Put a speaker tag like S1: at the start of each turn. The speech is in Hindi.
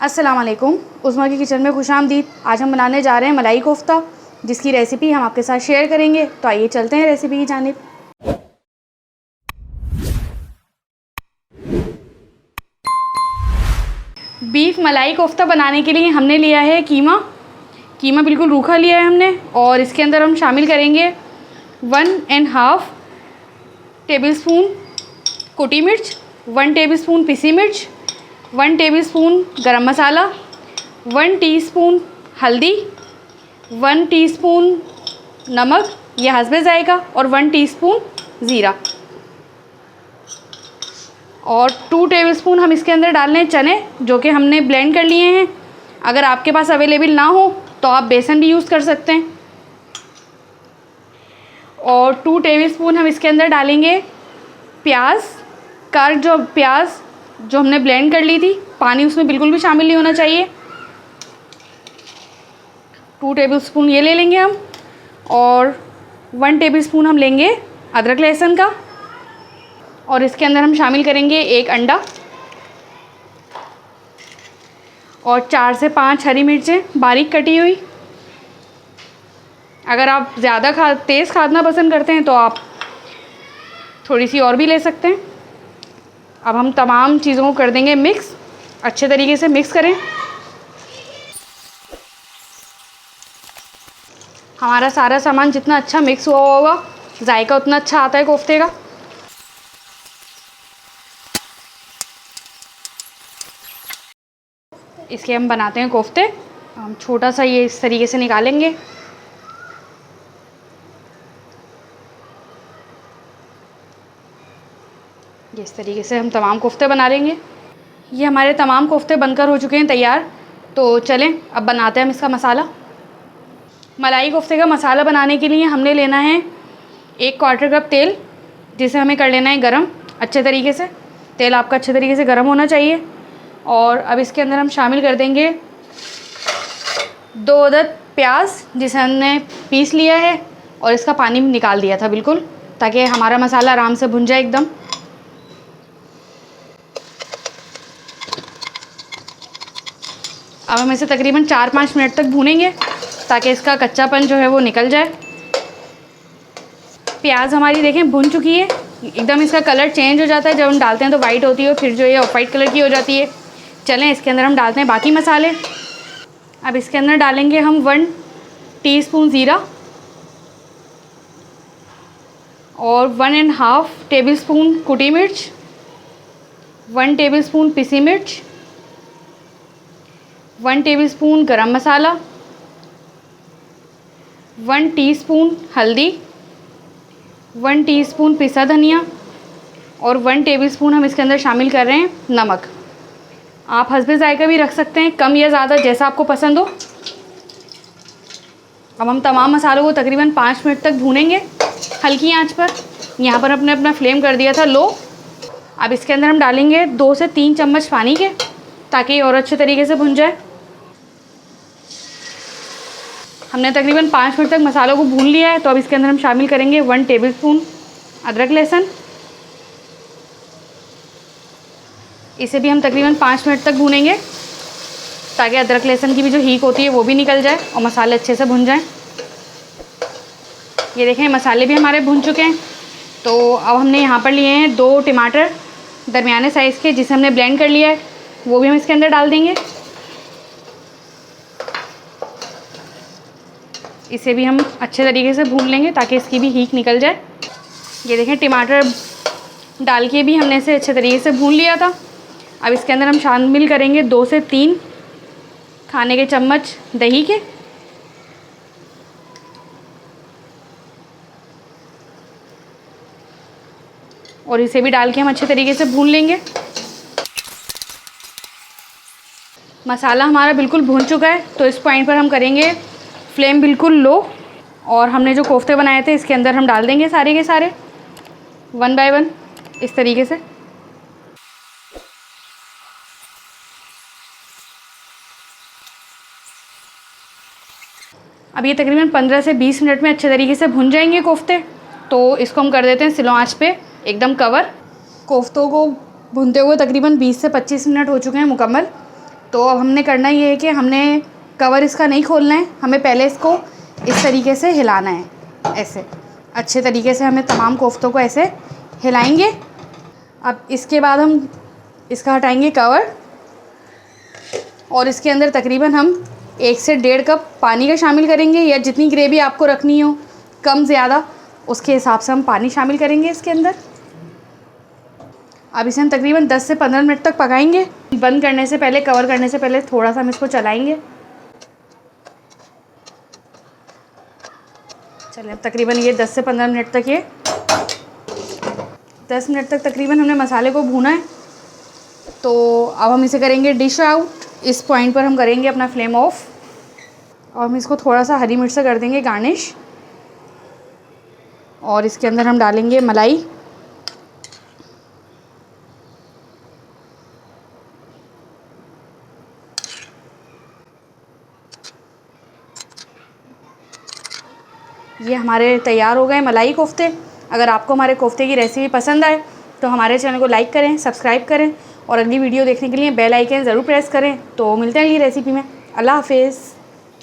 S1: अस्सलाम वालेकुम। उस्मा की किचन में खुशामदीद। आज हम बनाने जा रहे हैं मलाई कोफ्ता, जिसकी रेसिपी हम आपके साथ शेयर करेंगे। तो आइए चलते हैं रेसिपी की जानिब। बीफ मलाई कोफ्ता बनाने के लिए हमने लिया है कीमा बिल्कुल रूखा लिया है हमने। और इसके अंदर हम शामिल करेंगे 1.5 टेबलस्पून कुटी मिर्च, 1 टेबलस्पून पिसी मिर्च, 1 टेबलस्पून गरम मसाला, 1 टीस्पून हल्दी, 1 टीस्पून नमक यह हस्बे जायका और 1 टीस्पून ज़ीरा और 2 टेबलस्पून हम इसके अंदर डाल लें चने, जो कि हमने ब्लेंड कर लिए हैं। अगर आपके पास अवेलेबल ना हो तो आप बेसन भी यूज़ कर सकते हैं। और 2 टेबलस्पून हम इसके अंदर डालेंगे प्याज जो हमने ब्लेंड कर ली थी। पानी उसमें बिल्कुल भी शामिल नहीं होना चाहिए। 2 टेबलस्पून ये ले लेंगे हम। और 1 टेबलस्पून हम लेंगे अदरक लहसुन का। और इसके अंदर हम शामिल करेंगे 1 अंडा और 4 से 5 हरी मिर्चें बारीक कटी हुई। अगर आप ज़्यादा तेज़ खाना पसंद करते हैं तो आप थोड़ी सी और भी ले सकते हैं। अब हम तमाम चीज़ों को कर देंगे मिक्स। अच्छे तरीके से मिक्स करें। हमारा सारा सामान जितना अच्छा मिक्स हुआ होगा, जायका उतना अच्छा आता है कोफ्ते का। इसके हम बनाते हैं कोफ्ते। हम छोटा सा ये इस तरीके से निकालेंगे। इस तरीके से हम तमाम कोफ्ते बना लेंगे। ये हमारे तमाम कोफ्ते बनकर हो चुके हैं तैयार। तो चलें अब बनाते हैं हम इसका मसाला। मलाई कोफ्ते का मसाला बनाने के लिए हमने लेना है 1/4 कप तेल, जिसे हमें कर लेना है गरम अच्छे तरीके से। तेल आपका अच्छे तरीके से गरम होना चाहिए। और अब इसके अंदर हम शामिल कर देंगे 2 अदद प्याज, जिसे हमने पीस लिया है और इसका पानी निकाल दिया था बिल्कुल, ताकि हमारा मसाला आराम से भुन जाए एकदम। अब हम इसे तकरीबन 4-5 मिनट तक भूनेंगे, ताकि इसका कच्चापन जो है वो निकल जाए। प्याज हमारी देखें भुन चुकी है एकदम। इसका कलर चेंज हो जाता है जब हम डालते हैं तो वाइट होती है, फिर जो है ऑफ वाइट कलर की हो जाती है। चलें इसके अंदर हम डालते हैं बाकी मसाले। अब इसके अंदर डालेंगे हम 1 टीस्पून ज़ीरा और 1.5 टेबलस्पून कुटी मिर्च, 1 टेबलस्पून पिसी मिर्च, 1 टेबलस्पून गरम मसाला, 1 टीस्पून हल्दी, 1 टीस्पून पिसा धनिया और 1 टेबलस्पून हम इसके अंदर शामिल कर रहे हैं नमक। आप हस्बे जायका भी रख सकते हैं, कम या ज़्यादा जैसा आपको पसंद हो। अब हम तमाम मसालों को तकरीबन 5 मिनट तक भूनेंगे हल्की आंच पर। यहाँ पर हमने अपना फ्लेम कर दिया था लो। अब इसके अंदर हम डालेंगे 2 से 3 चम्मच पानी के, ताकि ये और अच्छे तरीके से भुन जाए। हमने तकरीबन 5 मिनट तक मसालों को भून लिया है। तो अब इसके अंदर हम शामिल करेंगे 1 टेबलस्पून अदरक लहसुन। इसे भी हम तकरीबन 5 मिनट तक भूनेंगे, ताकि अदरक लहसुन की भी जो हीक होती है वो भी निकल जाए और मसाले अच्छे से भुन जाएं। ये देखें मसाले भी हमारे भुन चुके हैं। तो अब हमने यहाँ पर लिए हैं 2 टमाटर दरमियाने साइज़ के, जिसे हमने ब्लेंड कर लिया है, वो भी हम इसके अंदर डाल देंगे। इसे भी हम अच्छे तरीके से भून लेंगे, ताकि इसकी भी हीक निकल जाए। ये देखें टमाटर डाल के भी हमने इसे अच्छे तरीके से भून लिया था। अब इसके अंदर हम शामिल करेंगे 2 से 3 खाने के चम्मच दही के। और इसे भी डाल के हम अच्छे तरीके से भून लेंगे। मसाला हमारा बिल्कुल भून चुका है। तो इस पॉइंट पर हम करेंगे फ्लेम बिल्कुल लो। और हमने जो कोफ्ते बनाए थे इसके अंदर हम डाल देंगे सारे के सारे 1 बाय 1 इस तरीके से। अब ये तकरीबन 15 से 20 मिनट में अच्छे तरीके से भुन जाएंगे कोफ्ते। तो इसको हम कर देते हैं स्लो आंच पे एकदम कवर। कोफ्तों को भुनते हुए तकरीबन 20 से 25 मिनट हो चुके हैं मुकम्मल। तो अब हमने करना ये है कि हमने कवर इसका नहीं खोलना है, हमें पहले इसको इस तरीके से हिलाना है, ऐसे अच्छे तरीके से हमें तमाम कोफ्तों को ऐसे हिलाएंगे। अब इसके बाद हम इसका हटाएंगे कवर और इसके अंदर तकरीबन हम 1 से 1.5 कप पानी का शामिल करेंगे, या जितनी ग्रेवी आपको रखनी हो कम ज़्यादा उसके हिसाब से हम पानी शामिल करेंगे इसके अंदर। अब इसे हम तकरीबन 10 से 15 मिनट तक पकाएंगे। बंद करने से पहले, कवर करने से पहले थोड़ा सा हम इसको चलाएंगे। चलिए अब तकरीबन ये 10 से 15 मिनट तक, ये 10 मिनट तक तकरीबन हमने मसाले को भूना है। तो अब हम इसे करेंगे डिश आउट। इस पॉइंट पर हम करेंगे अपना फ्लेम ऑफ और हम इसको थोड़ा सा हरी मिर्च से कर देंगे गार्निश। और इसके अंदर हम डालेंगे मलाई। ये हमारे तैयार हो गए मलाई कोफ्ते। अगर आपको हमारे कोफ्ते की रेसिपी पसंद आए तो हमारे चैनल को लाइक करें, सब्सक्राइब करें और अगली वीडियो देखने के लिए बेल आइकन ज़रूर प्रेस करें। तो मिलते हैं अगली रेसिपी में। अल्लाह हाफिज़।